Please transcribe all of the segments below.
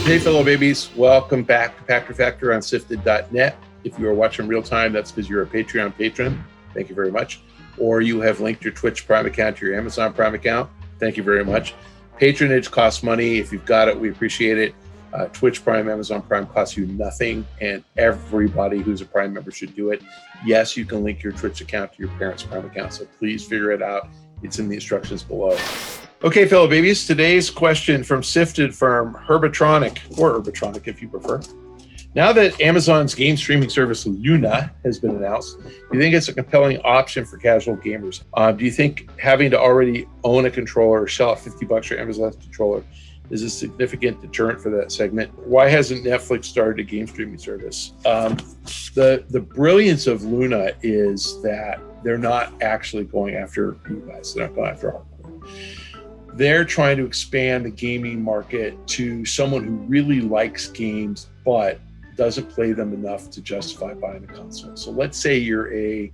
Hey, fellow babies. Welcome back to Pachter Factor on SIFTD.net. If you are watching real time, that's because you're a Patreon patron. Thank you very much. Or you have linked your Twitch Prime account to your Amazon Prime account. Thank you very much. Patronage costs money. If you've got it, we appreciate it. Twitch Prime, Amazon Prime costs you nothing, and everybody who's a Prime member should do it. Yes, you can link your Twitch account to your parents' Prime account, so please figure it out. It's in the instructions below. Okay, fellow babies, today's question from SIFTD firm Herbitronic, or Herbitronic if you prefer. Now that Amazon's game streaming service Luna has been announced, do you think it's a compelling option for casual gamers? Do you think having to already own a controller or shell out $50 for Amazon's controller is a significant deterrent for that segment? Why hasn't Netflix started a game streaming service? The brilliance of Luna is that they're not actually going after you guys. They're not going after hardcore. They're trying to expand the gaming market to someone who really likes games, but doesn't play them enough to justify buying a console. So let's say you're a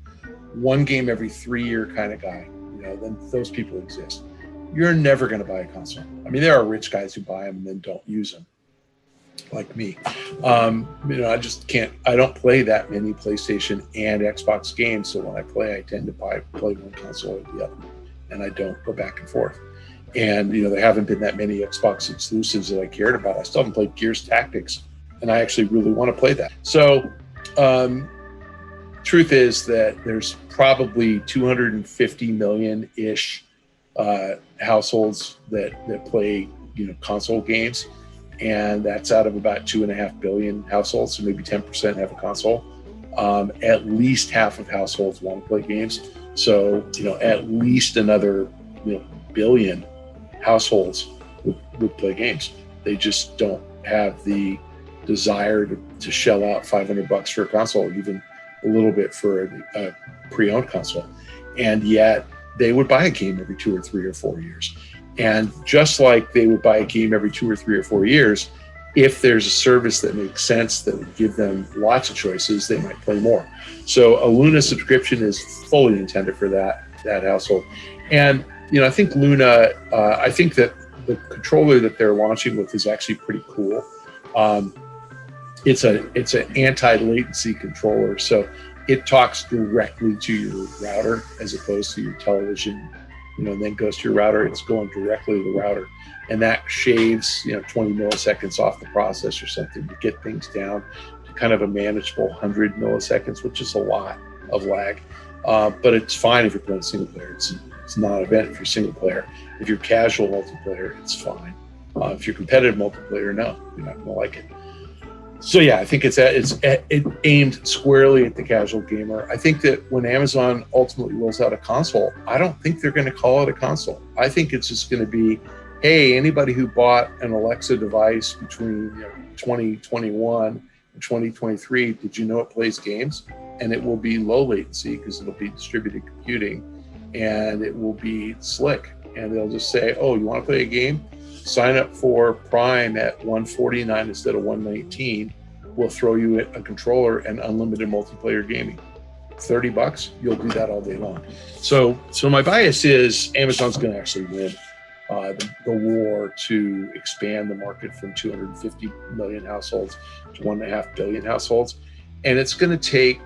one game every 3 year kind of guy, then those people exist. You're never going to buy a console. I mean, there are rich guys who buy them and then don't use them, like me. I just can't. I don't play that many PlayStation and Xbox games, so when I play, I tend to play one console or the other, and I don't go back and forth. And there haven't been that many Xbox exclusives that I cared about. I still haven't played Gears Tactics, and I actually really want to play that. So, truth is that there's probably 250 million-ish households that play console games, and that's out of about 2.5 billion households, so maybe 10% have a console. At least half of households want to play games, so at least another billion households would play games. They just don't have the desire to shell out $500 for a console, even a little bit for a pre-owned console, and yet they would buy a game every 2 or 3 or 4 years. And just like they would buy a game every 2 or 3 or 4 years, if there's a service that makes sense that would give them lots of choices, they might play more. So a Luna subscription is fully intended for that household. And I think Luna, I think that the controller that they're launching with is actually pretty cool. It's an anti-latency controller, so it talks directly to your router as opposed to your television, and then goes to your router. It's going directly to the router, and that shaves 20 milliseconds off the process or something to get things down to kind of a manageable 100 milliseconds, which is a lot of lag. But it's fine if you're playing single player. It's not an event if you're single player. If you're casual multiplayer, it's fine. If you're competitive multiplayer, no, you're not going to like it. So yeah, I think it's aimed squarely at the casual gamer. I think that when Amazon ultimately rolls out a console, I don't think they're going to call it a console. I think it's just going to be, hey, anybody who bought an Alexa device between 2021 and 2023, did you know it plays games? And it will be low latency because it'll be distributed computing, and it will be slick. And they'll just say, oh, you want to play a game? Sign up for Prime at $149 instead of $119. We'll throw you a controller and unlimited multiplayer gaming. $30, you'll do that all day long. So my bias is Amazon's going to actually win the war to expand the market from 250 million households to 1.5 billion households. And it's going to take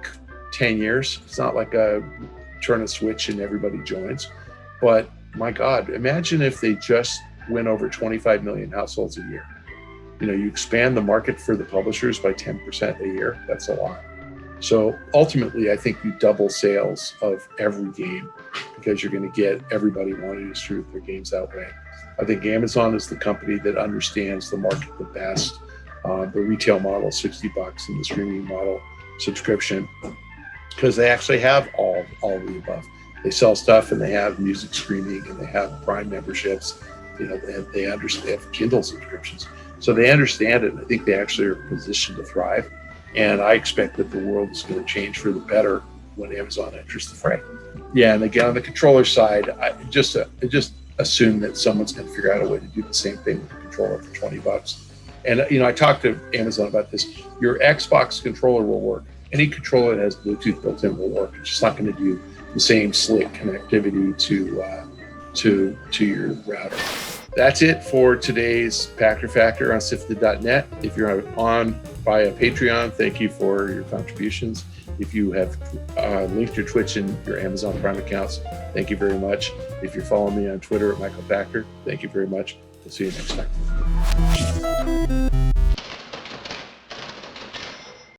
10 years. It's not like turn a switch and everybody joins. But my God, imagine if they just win over 25 million households a year. You expand the market for the publishers by 10% a year. That's a lot. So ultimately, I think you double sales of every game because you're going to get everybody wanting to distribute their games that way. I think Amazon is the company that understands the market the best. The retail model, $60, and the streaming model, subscription, because they actually have all of the above. They sell stuff, and they have music streaming, and they have Prime memberships. They have Kindle subscriptions. So they understand it, and I think they actually are positioned to thrive. And I expect that the world is going to change for the better when Amazon enters the fray. Yeah, and again, on the controller side, I just assume that someone's going to figure out a way to do the same thing with the controller for $20. And I talked to Amazon about this. Your Xbox controller will work. Any controller that has Bluetooth built in will work. It's just not going to do the same slick connectivity to your router. That's it for today's Pachter Factor on SIFTD.net. If you're on via Patreon, thank you for your contributions. If you have linked your Twitch and your Amazon Prime accounts, thank you very much. If you're following me on Twitter at Michael Pachter, thank you very much. We'll see you next time.